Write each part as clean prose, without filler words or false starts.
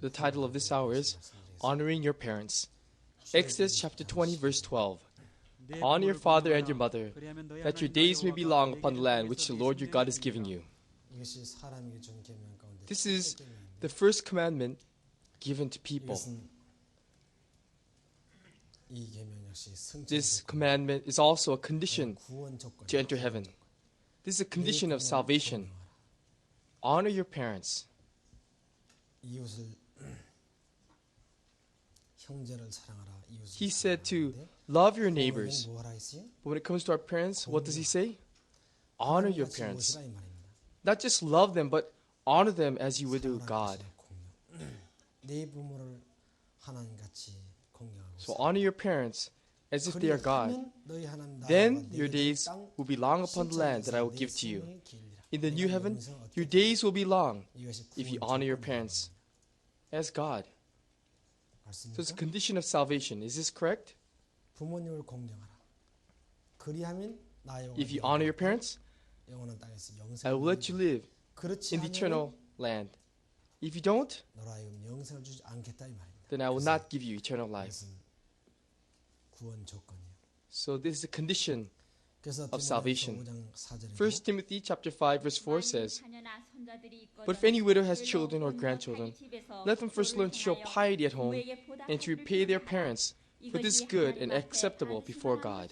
The title of this hour is Honoring Your Parents. Exodus chapter 20 verse 12. Honor your father and your mother, that your days may be long upon the land which the Lord your God is giving you. This is the first commandment given to people. This commandment is also a condition to enter heaven. This is a condition of salvation. Honor your parents. He said to love your neighbors. But when it comes to our parents, what does he say? Honor your parents. Not just love them, but honor them as you would do God. So honor your parents as if they are God. Then your days will be long upon the land that I will give to you. In the new heaven, your days will be long if you honor your parents as God. So it's a condition of salvation. Is this correct? If you honor your parents, I will let you live in the eternal land. If you don't, then I will not give you eternal life. So this is a condition of salvation. 1 Timothy chapter 5 verse 4 says, but if any widow has children or grandchildren, let them first learn to show piety at home and to repay their parents, for this is good and acceptable before God.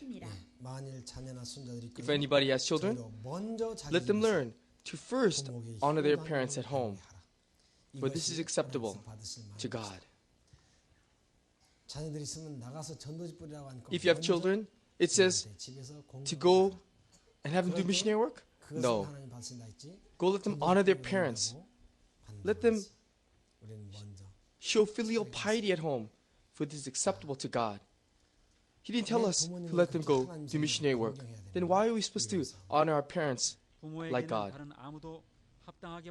If anybody has children, let them learn to first honor their parents at home, for this is acceptable to God. If you have children, it says to go and have them do missionary work? No. Go let them honor their parents. Let them show filial piety at home, for this is acceptable to God. He didn't tell us to let them go do missionary work. Then why are we supposed to honor our parents like God?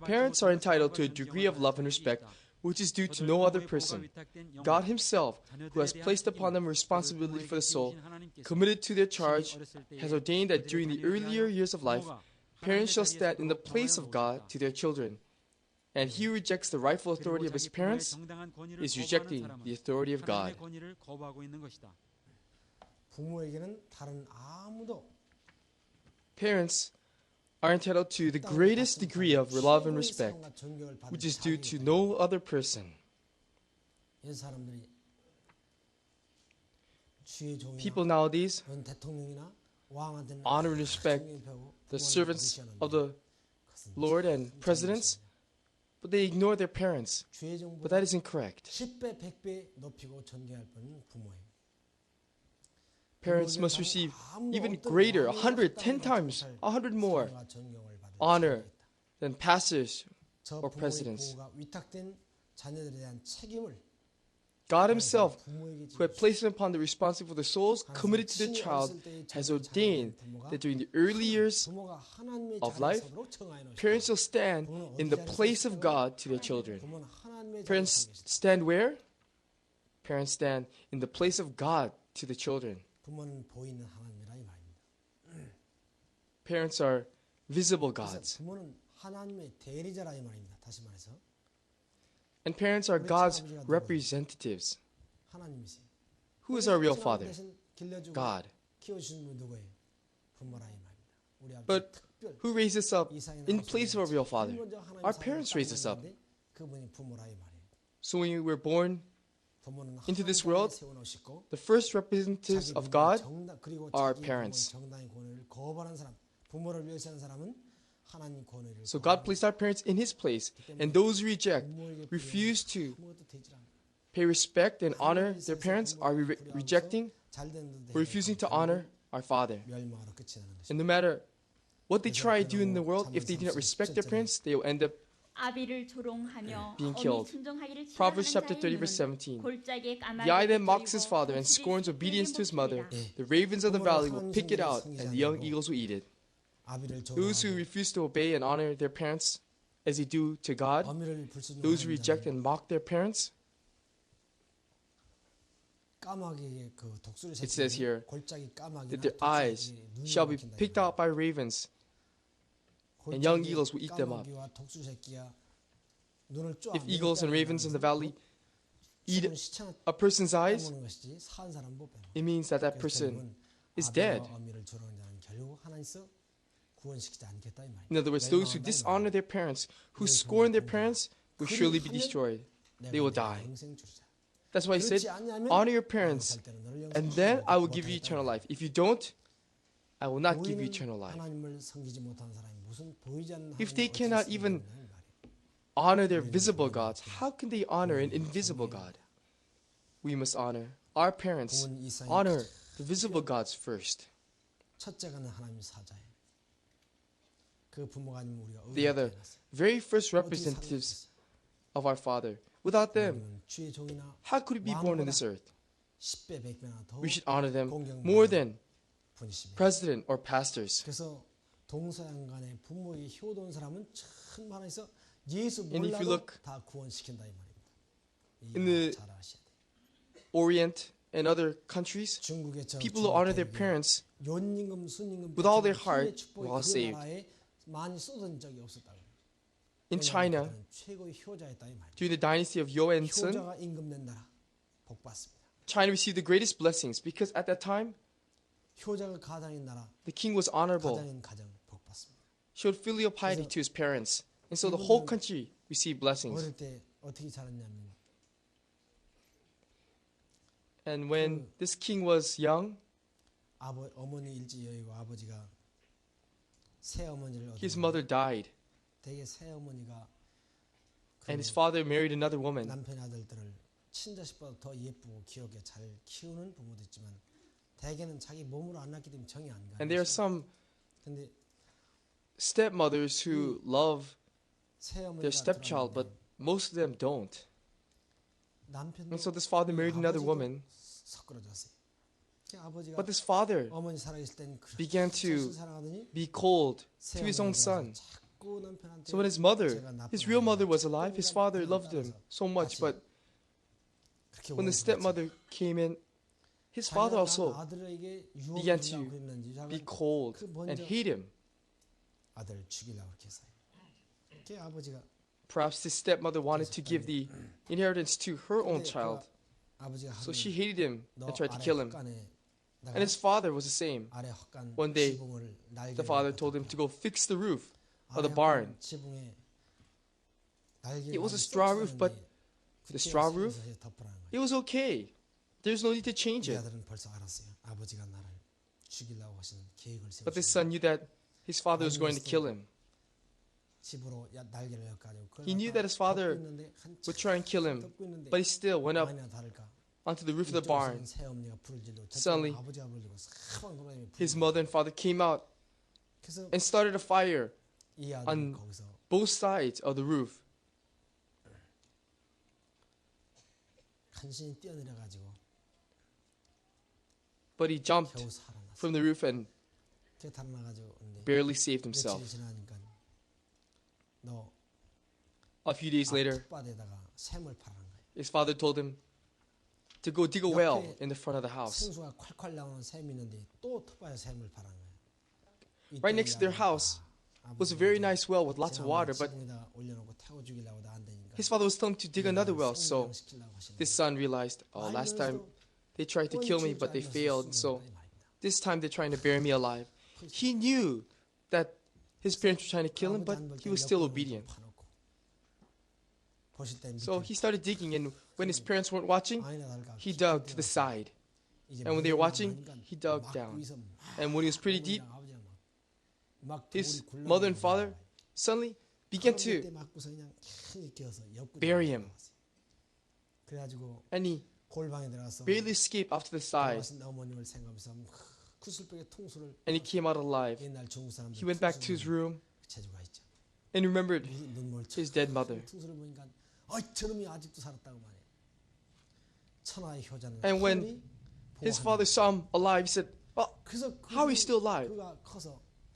Parents are entitled to a degree of love and respect which is due to no other person. God Himself, who has placed upon them a responsibility for the soul, committed to their charge, has ordained that during the earlier years of life, parents shall stand in the place of God to their children. And he who rejects the rightful authority of his parents is rejecting the authority of God. Parents are entitled to the greatest degree of love and respect, which is due to no other person. People nowadays honor and respect the servants of the Lord and presidents, but they ignore their parents. But that is incorrect. Parents must receive even greater, 100, 10 times, 100 more honor than pastors or presidents. God Himself, who had placed upon the responsibility for the souls committed to the child, has ordained that during the early years of life, parents will stand in the place of God to their children. Parents stand where? Parents stand in the place of God to the children. Parents are visible gods. And parents are God's representatives. Who is our real father? God. But who raised us up in place of our real father? Our parents raised us up. So when we were born into this world, the first representatives of God are our parents. So God placed our parents in His place, and those who reject, refuse to pay respect and honor their parents are rejecting or refusing to honor our Father. And no matter what they try to do in the world, if they do not respect their parents, they will end up being killed. Proverbs chapter 30 verse 17. The eye that mocks his father and scorns obedience to his mother, the ravens of the valley will pick it out, and the young eagles will eat it. Those who refuse to obey and honor their parents as they do to God, those who reject and mock their parents, it says here that their eyes shall be picked out by ravens, and young eagles will eat them up. If eagles and ravens in the valley eat a person's eyes, it means that that person is dead. In other words, those who dishonor their parents, who scorn their parents, will surely be destroyed. They will die. That's why he said, honor your parents, and then I will give you eternal life. If you don't, I will not give you eternal life. If they cannot even honor their visible gods, how can they honor an invisible God? We must honor our parents, honor the visible gods first. They are the very first representatives of our Father. Without them, how could we be born on this earth? We should honor them more than president or pastors. And if you look in the Orient and other countries, people who honor their parents with all their heart were all saved. In China, during the dynasty of Joseon, China received the greatest blessings because at that time, the king was honorable, showed filial piety to his parents, and so the whole country received blessings. And when this king was young, his mother died, and his father married another woman. And there are some stepmothers who love their stepchild, but most of them don't. And so this father married another woman. But this father began to be cold to his own son. So when his mother, his real mother, was alive, his father loved him so much. But when the stepmother came in, his father also began to be cold and hate him. Perhaps his stepmother wanted to give the inheritance to her own child. So she hated him and tried to kill him. And his father was the same. One day, the father told him to go fix the roof of the barn. It was a straw roof, but the straw roof, it was okay. There's no need to change it. But the son knew that his father was going to kill him. He knew that his father would try and kill him, but he still went up onto the roof of the barn. Suddenly, his mother and father came out and started a fire on both sides of the roof. But he jumped from the roof and barely saved himself. A few days later, his father told him to go dig a well in the front of the house. Right next to their house was a very nice well with lots of water, but his father was telling him to dig another well. So this son realized, oh, last time they tried to kill me, but they failed. So this time they're trying to bury me alive. He knew that his parents were trying to kill him, but he was still obedient. So he started digging, and when his parents weren't watching, he dug to the side. And when they were watching, he dug down. And when he was pretty deep, his mother and father suddenly began to bury him. And he barely escaped off to the side. And he came out alive. He went back to his room and remembered his dead mother. And when his father saw him alive, he said, well, how is he still alive?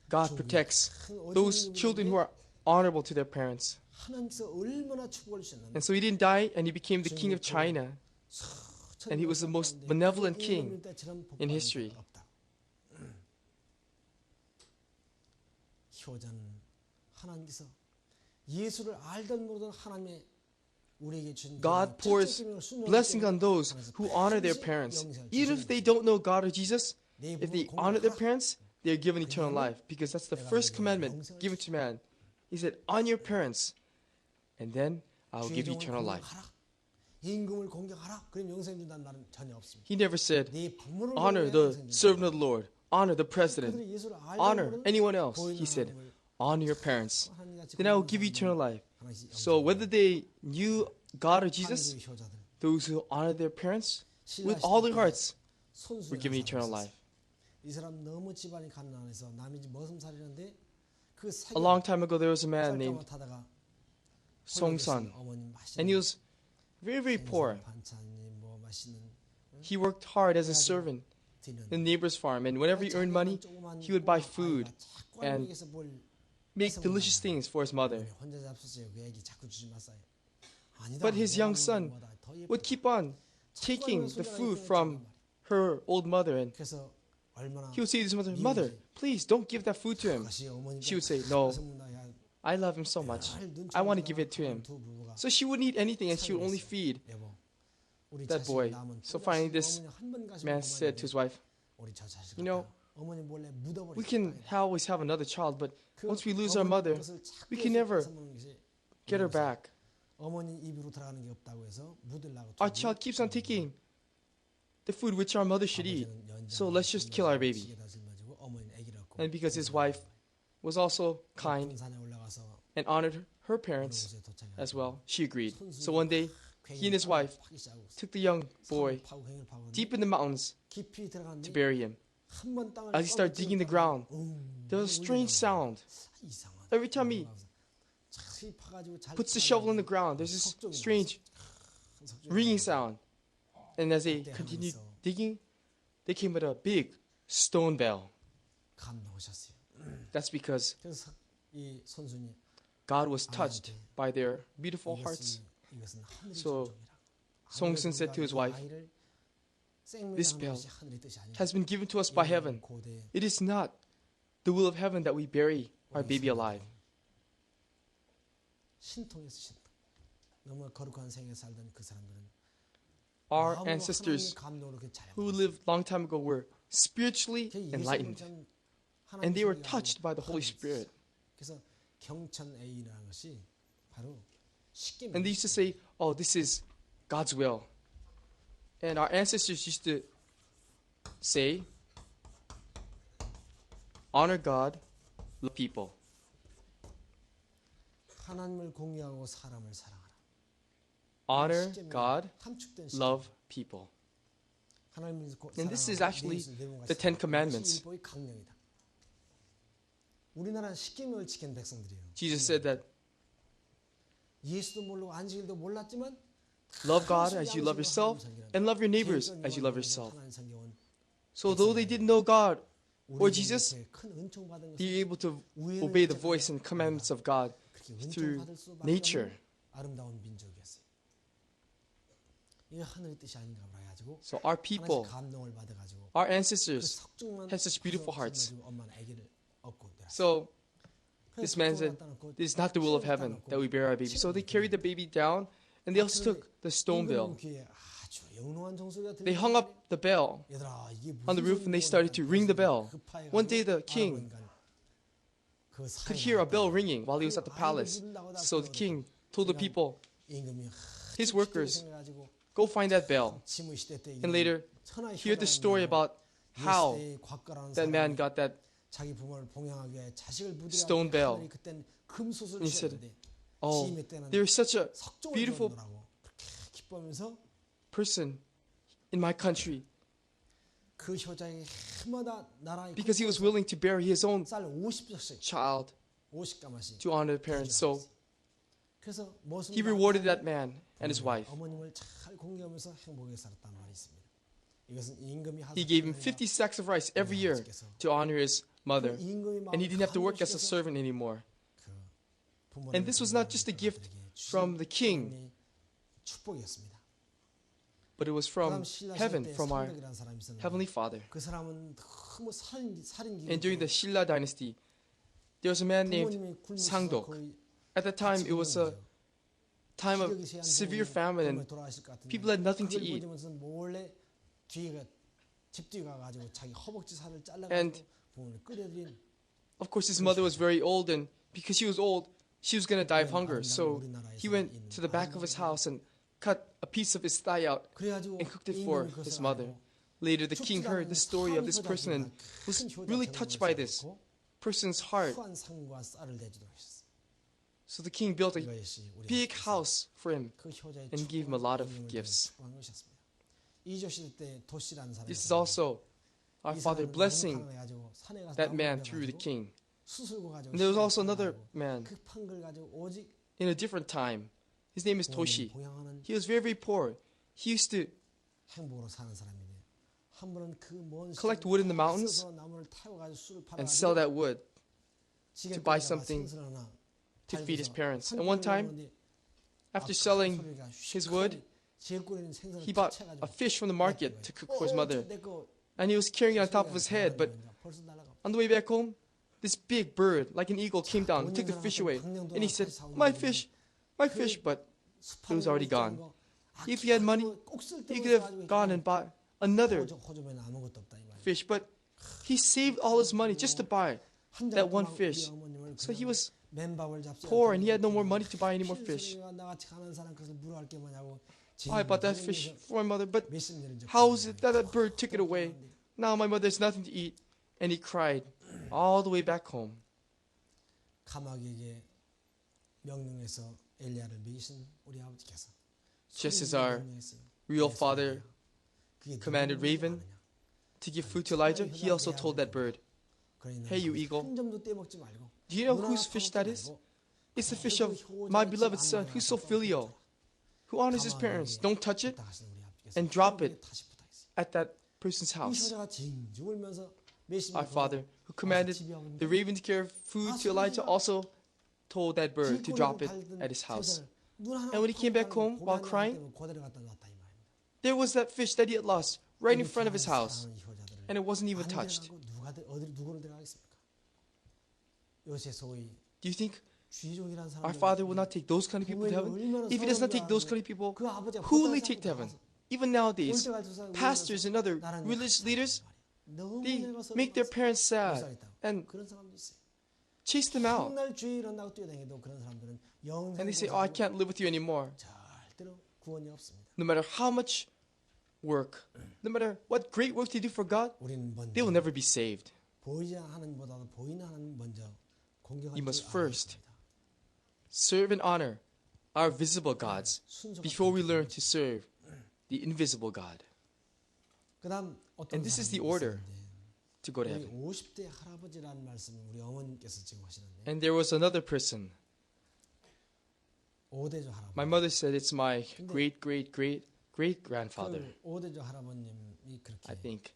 God protects those children who are honorable to their parents. And so he didn't die, and he became the king of China. And he was the most benevolent king in history. 예수를 알던 모르던 하나님의 우리에게 준 God pours blessing on those who honor their parents. Even if they don't know God or Jesus, if they honor their parents, they are given eternal life. Because that's the first commandment given to man. He said, honor your parents, and then I will give you eternal life. 임금을 공경하라. 그럼 영생 준다는 말은 전혀 없습니다. He never said, 네 부모를 honor the servant of the Lord, honor the president, 그들이 예수를 알던 honor 모르던 anyone else. 보이는 He said, 하나님을 honor your parents. 하나님같이 Then I will 공경하는 give you eternal life. 하나님이 So whether they knew God or Jesus, 하나님의 효자들, those who honor their parents with all their hearts were given eternal life. 이 사람 너무 집안이 가난해서 남이 집 머슴살이는데 그 A long time ago, there was a man 쌀가마 named 타다가 Song Sun, 어머님 맛있는 and he was very, very poor. 반찬이 뭐 맛있는 He worked hard as a servant 드는 in the neighbor's farm, and whenever he earned money, he would buy food and make delicious things for his mother. 혼자 잡수세요. 그 애기 자꾸 주지 마세요. 아니다. But his young son would keep on taking the food from her old mother, and 그래서 얼마나 he would say to his mother, "Mother, please don't give that food to him." She would say, "No, I love him so much. I want to give it to him." So she wouldn't eat anything, and she would only feed that boy. So finally, this man said to his wife, "You know, we can always have another child, but once we lose our mother, we can never get her back. Our child keeps on taking the food which our mother should eat, so let's just kill our baby." And because his wife was also kind and honored her parents as well, she agreed. So one day, he and his wife took the young boy deep in the mountains to bury him. As he started digging the ground, there was a strange sound. Every time he puts the shovel in the ground, there's this strange ringing sound. And as they continued digging, they came with a big stone bell. That's because God was touched by their beautiful hearts. So Song Sun said to his wife, "This bell has been given to us by heaven. It is not the will of heaven that we bury our baby alive." Our ancestors who lived long time ago were spiritually enlightened, and they were touched by the Holy Spirit. And they used to say, "Oh, this is God's will." And our ancestors used to say, "Honor God, love people." Honor God, love people. And this is actually the Ten Commandments. Jesus said that love God as you love yourself, and love your neighbors as you love yourself. So though they didn't know God or Jesus, they were able to obey the voice and commandments of God through nature. So our people, our ancestors, had such beautiful hearts. So this man said, "This is not the will of heaven that we bury our baby." So they carried the baby down, and they also took the stone bell. They hung up the bell on the roof, and they started to ring the bell. One day the king could hear a bell ringing while he was at the palace. So the king told the people, his workers, "Go find that bell." And later, hear the story about how that man got that stone bell. And he said, "Oh, there's such a beautiful person in my country, because he was willing to bury his own child to honor the parents." So he rewarded that man and his wife. He gave him 50 sacks of rice every year to honor his mother, and he didn't have to work as a servant anymore. And this was not just a gift from the king, but it was from heaven, from our Heavenly Father. And during the Shilla dynasty, there was a man named Sangdok. At that time, it was a time of severe famine and people had nothing to eat. 몰래 뒤가 집 뒤 가가지고 자기 허벅지 살을 And 잘라가지고 부모를 끓여드린. of course, his mother was very old, and because she was old, she was going to die of hunger. So he went to the back of his house and cut a piece of his thigh out and cooked it for his mother. Later, the king heard the story of this person and was really touched by this person's heart. 후한 상과 쌀을 내주도록 하셨어요. So the king built a 이것이 우리 big house for him 그 효자의 and gave him a lot of 축복을 gifts. 축복한 것이었습니다. 이조 시대 때 도시라는 사람이 This is also our Father blessing that man through the king. And there was also another man 급한 걸 가지고 오직 in a different time. His name is Toshi. 봉양하는 He was very, very poor. He used to 행복으로 사는 사람인데 한 번은 그 먼 collect wood in the mountains 나무를 태워 가지고 술을 팔아 and sell that wood to buy something to feed his parents. And one time, after selling his wood, he bought a fish from the market to cook for his mother. And he was carrying it on top of his head, but on the way back home, this big bird, like an eagle, came down and took the fish away. And he said, my fish, but it was already gone. If he had money, he could have gone and bought another fish, but he saved all his money just to buy that one fish. So he was poor and he had no more money to buy any more fish. Oh, I bought that fish for my mother, but how is it that that bird took it away? Now my mother has nothing to eat. And he cried all the way back home. 가마귀에게 명령해서 엘리야를 먹이신 우리 아버지께서 Just as our real father commanded Raven to give food to Elijah, he also told that bird, hey, you eagle, 한 점도 떼먹지 말고 do you know whose fish that is? It's the fish of my beloved son, who's so filial, who honors his parents. Don't touch it and drop it at that person's house. Our father, who commanded the raven to carry food to Elijah, also told that bird to drop it at his house. And when he came back home while crying, there was that fish that he had lost right in front of his house, and it wasn't even touched. Do you think our Father will not take those kind of people to heaven? If He does not take those kind of people, who will He take to heaven? Even nowadays, pastors and other religious leaders, they make their parents sad and chase them out. And they say, oh, I can't live with you anymore. No matter how much work, no matter what great work they do for God, they will never be saved. You must first serve and honor our visible gods before we learn to serve the invisible God. And this is the order to go to heaven. And there was another person. My mother said it's my great-great-great-great-grandfather, I think.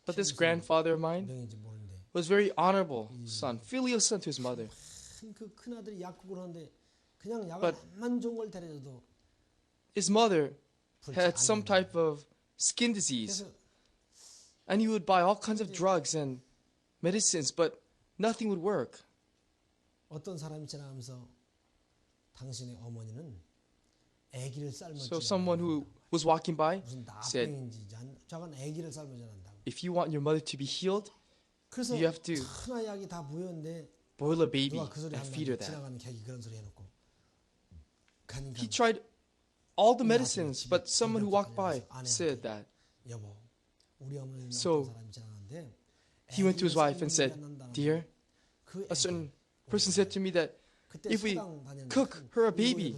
But this grandfather of mine was very honorable son, filial son to his mother. But his mother had some type of skin disease, and he would buy all kinds of drugs and medicines, but nothing would work. So someone who was walking by said, if you want your mother to be healed, you have to boil a baby and feed her that. He tried all the medicines, but someone who walked by said that. So he went to his wife and said, dear, a certain person said to me that if we cook her a baby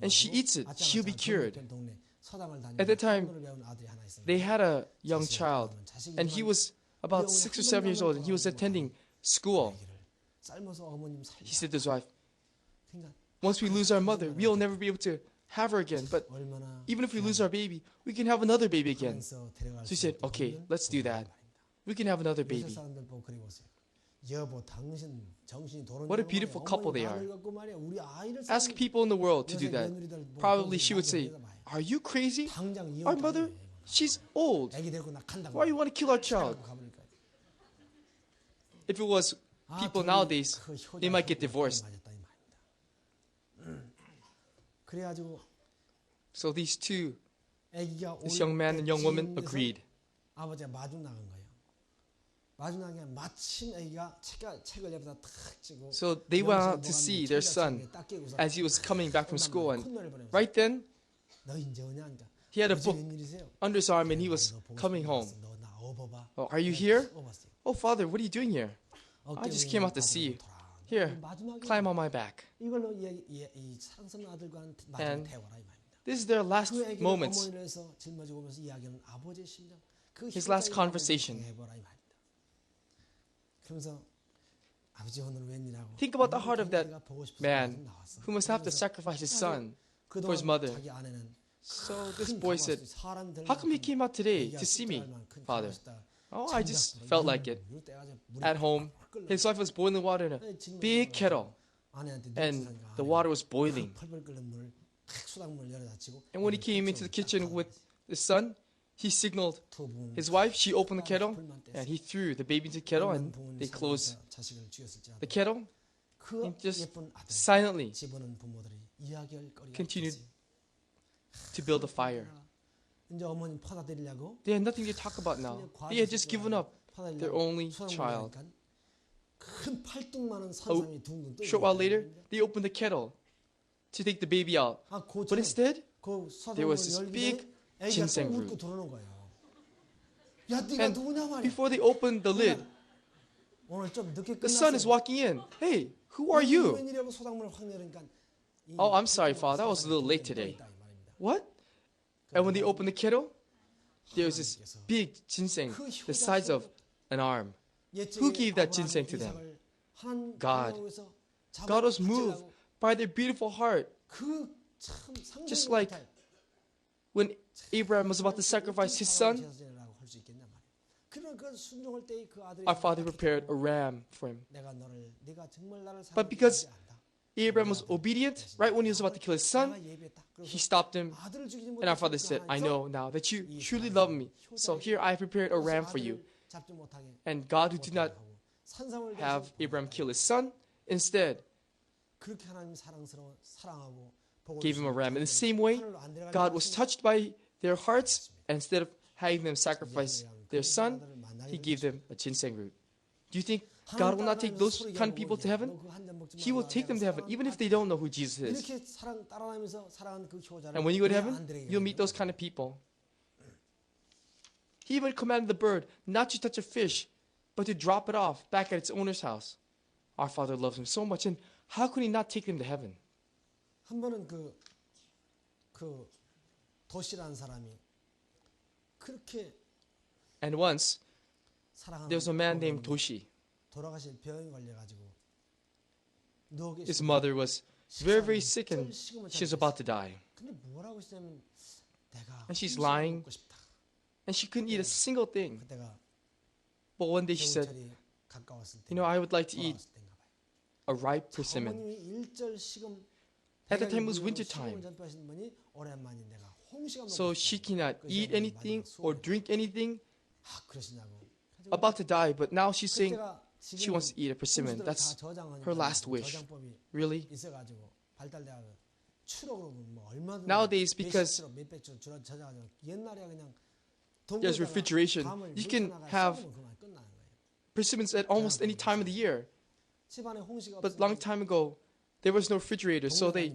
and she eats it, she'll be cured. At that time, they had a young child, and he was about 6 or 7 years old, and he was attending school. He said to his wife, once we lose our mother, we'll never be able to have her again. But even if we lose our baby, we can have another baby again. So he said, okay, let's do that. We can have another baby. What a beautiful couple they are. Ask people in the world to do that. Probably she would say, are you crazy? Our mother, she's old. Why do you want to kill our child? if it was people nowadays, they might get divorced. 그래가지고 So these two, 아기가 this young man and young woman agreed. 아버지가 마주 나간 거예요. 마주 나간 게 마침 아기가 책을 옆에다 탁 쥐고. So they went out to see their son as he was coming back from school, and right then 너 이제 오냐니까. he had a book under his arm and he was coming home. Oh, are you here? Oh, father, what are you doing here? I just came out to see you. Here, climb on my back. 이걸로 이 사랑스러운 아들과는 마지막 대화라 이 말입니다. This is their last moments, his last conversation. Think about the heart of that man who must have to sacrifice his son for his mother. So this boy said, how come he came out today to see me, father? Oh, I just felt like it. At home, his wife was boiling water in a big kettle, and the water was boiling. And when he came into the kitchen with the son, he signaled his wife. She opened the kettle, and he threw the baby into the kettle, and they closed the kettle, and just silently continued to build a fire. They had nothing to talk about now. They had just given up their only child. A short while later, they opened the kettle to take the baby out. But instead, there was this big ginseng root. And before they opened the lid, the son is walking in. Hey, who are you? Oh, I'm sorry, father. I was a little late today. What? And when they opened the kettle, there was this big ginseng the size of an arm. Who gave that ginseng to them? God. God was moved by their beautiful heart. Just like when Abraham was about to sacrifice his son, our father prepared a ram for him. But because Abraham was obedient, right when he was about to kill his son, he stopped him. And our father said, I know now that you truly love me. So here I have prepared a ram for you. And God, who did not have Abraham kill his son, instead gave him a ram. In the same way, God was touched by their hearts, and instead of having them sacrifice their son, he gave them a ginseng root. Do you think God will not take those kind of people to heaven? He will take them to heaven, even if they don't know who Jesus is. And when you go to heaven, you'll meet those kind of people. He even commanded the bird not to touch a fish, but to drop it off back at its owner's house. Our Father loves him so much, and how could he not take them to heaven? 한 번은 그 도시라는 사람이 그렇게 And once, there was a man named Toshi. 돌아가실 병에 걸려가지고 His mother was very, very sick, and she was about to die. 근데 뭐라고 했냐면 내가 And she's lying, and she couldn't eat a single thing. But one day she said, I would like to eat a ripe persimmon. At the time it was winter time, so she cannot eat anything or drink anything, about to die, but now she's saying she wants to eat a persimmon. That's her last wish. Really? Nowadays, because there's refrigeration, you can have persimmons at almost any time of the year. But a long time ago, there was no refrigerator, so they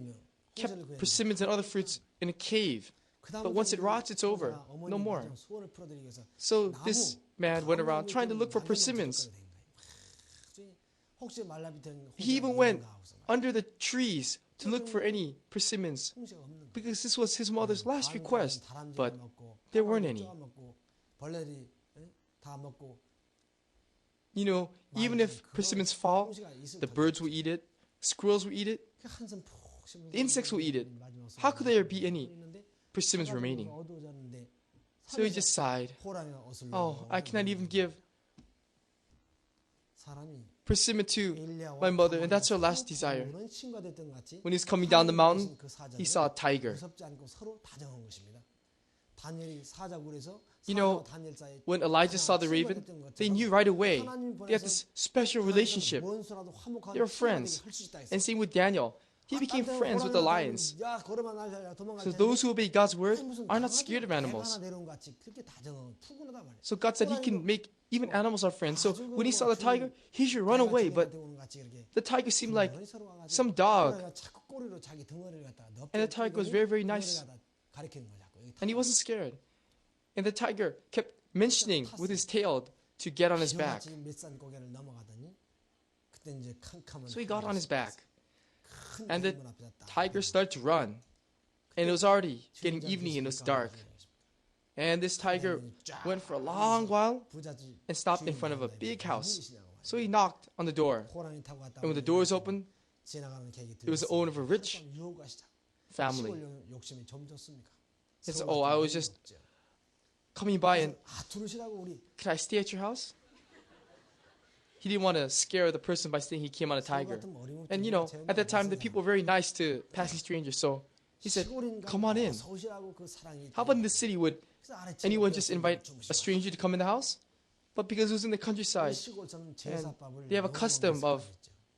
kept persimmons and other fruits in a cave. But once it rots, it's over. No more. So this man went around trying to look for persimmons. He even went under the trees to look for any persimmons, because this was his mother's last request, but there weren't any. Even if persimmons fall, the birds will eat it, squirrels will eat it, the insects will eat it. How could there be any persimmons remaining? So he just sighed. Oh, I cannot even give persimmon to my mother, and that's her last desire. When he's coming down the mountain, he saw a tiger. You know, when Elijah saw the raven, they knew right away. They had this special relationship. They were friends. And same with Daniel. He became friends with the lions. So those who obey God's word are not scared of animals. So God said He can make even animals our friends. So when he saw the tiger, he should run away. But the tiger seemed like some dog. And the tiger was very, very nice. And he wasn't scared. And the tiger kept mentioning with his tail to get on his back. So he got on his back. And the tiger started to run. And it was already getting evening and it was dark. And this tiger went for a long while and stopped in front of a big house. So he knocked on the door. And when the door was open, it was the owner of a rich family. He said, "Oh, I was just coming by and can I stay at your house?" He didn't want to scare the person by saying he came on a tiger. And you know, at that time, the people were very nice to passing strangers. So he said, "Come on in." How about in the city, would anyone just invite a stranger to come in the house? But because it was in the countryside, and they have a custom of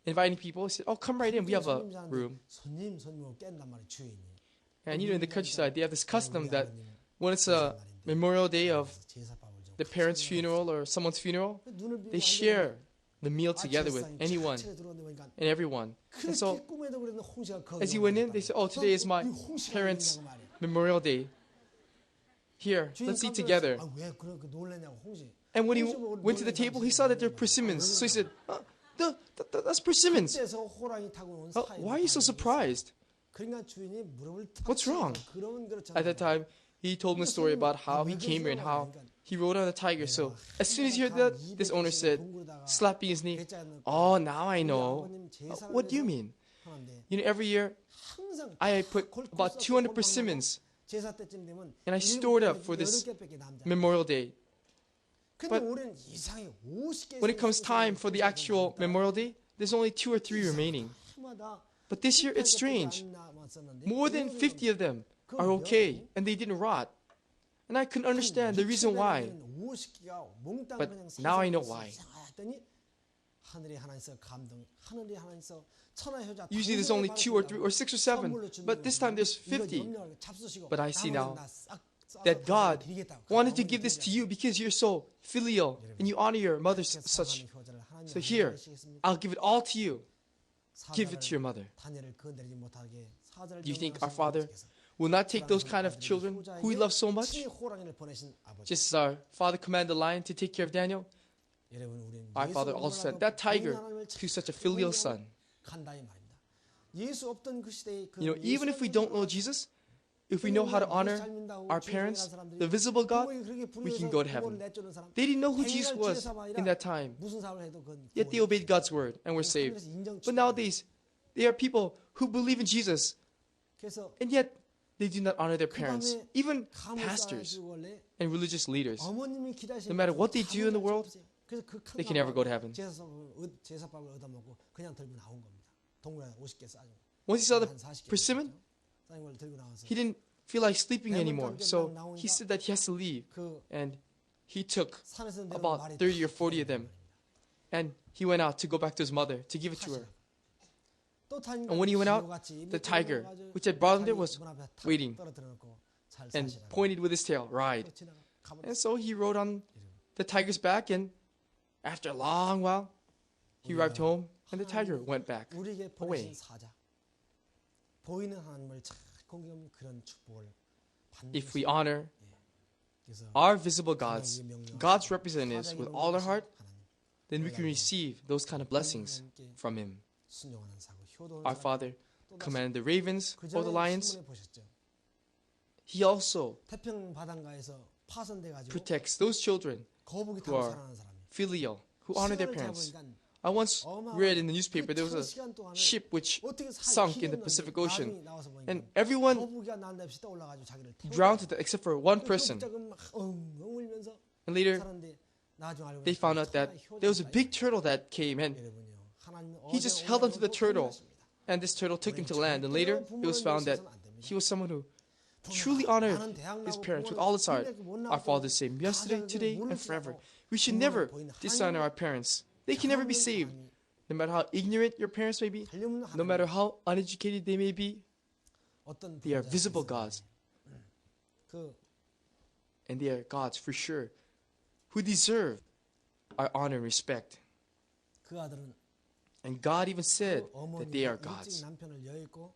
inviting people, he said, "Oh, come right in, we have a room." And you know, in the countryside, they have this custom that when it's a Memorial Day of the parents' funeral or someone's funeral, they share the meal together with anyone and everyone. And so, as he went in, they said, "Oh, today is my parents' Memorial Day. Here, let's eat together." And when he went to the table, he saw that they're persimmons. So he said, "That's persimmons. Why are you so surprised? What's wrong?" At that time, he told me a story about how he came here and how he rode on a tiger. So as soon as he heard that, this owner said, slapping his knee, "Oh, now I know. What do you mean? You know, every year I put about 200 persimmons and I stored up for this Memorial Day. But when it comes time for the actual Memorial Day, there's only 2 or 3 remaining. But this year it's strange. More than 50 of them are okay and they didn't rot. And I couldn't understand the reason why. But now I know why. Usually there's only 2 or 3 or 6 or 7, but this time there's 50. But I see now that God wanted to give this to you because you're so filial and you honor your mother such. So here, I'll give it all to you. Give it to your mother. Do you think our Father will not take those kind of children who He loves so much? Just as our Father commanded the lion to take care of Daniel, our Father also sent that tiger to such a filial son. You know, even if we don't know Jesus, if we know how to honor our parents, the visible God, we can go to heaven. They didn't know who Jesus was in that time, yet they obeyed God's word and were saved. But nowadays, there are people who believe in Jesus, and yet they do not honor their parents, even pastors and religious leaders. No matter what they do in the world, they can never go to heaven. Once he saw the persimmon, he didn't feel like sleeping anymore. So he said that he has to leave. And he took about 30 or 40 of them. And he went out to go back to his mother to give it to her. And when he went out, the tiger, which had brought him there, was waiting and pointed with his tail, "Ride." And so he rode on the tiger's back, and after a long while, he arrived home, and the tiger went back away. If we honor our visible gods, God's representatives, with all our heart, then we can receive those kind of blessings from Him. Our Father commanded the ravens or the lions. He also protects those children who are filial, who honor their parents. I once read in the newspaper there was a ship which sunk in the Pacific Ocean, and everyone drowned to death except for one person. And later, they found out that there was a big turtle that came, and he just held onto the turtle, and this turtle took him to land. And later, it was found that he was someone who truly honor his parents with all his heart, our Father is the same yesterday, today, and forever. We should never dishonor our parents. They can never be saved. No matter how ignorant your parents may be, no matter how uneducated they may be, they are visible gods. And they are gods for sure, who deserve our honor and respect. 그 아들은 And God even said that they are 어머니와 일찍 gods. 남편을 여의고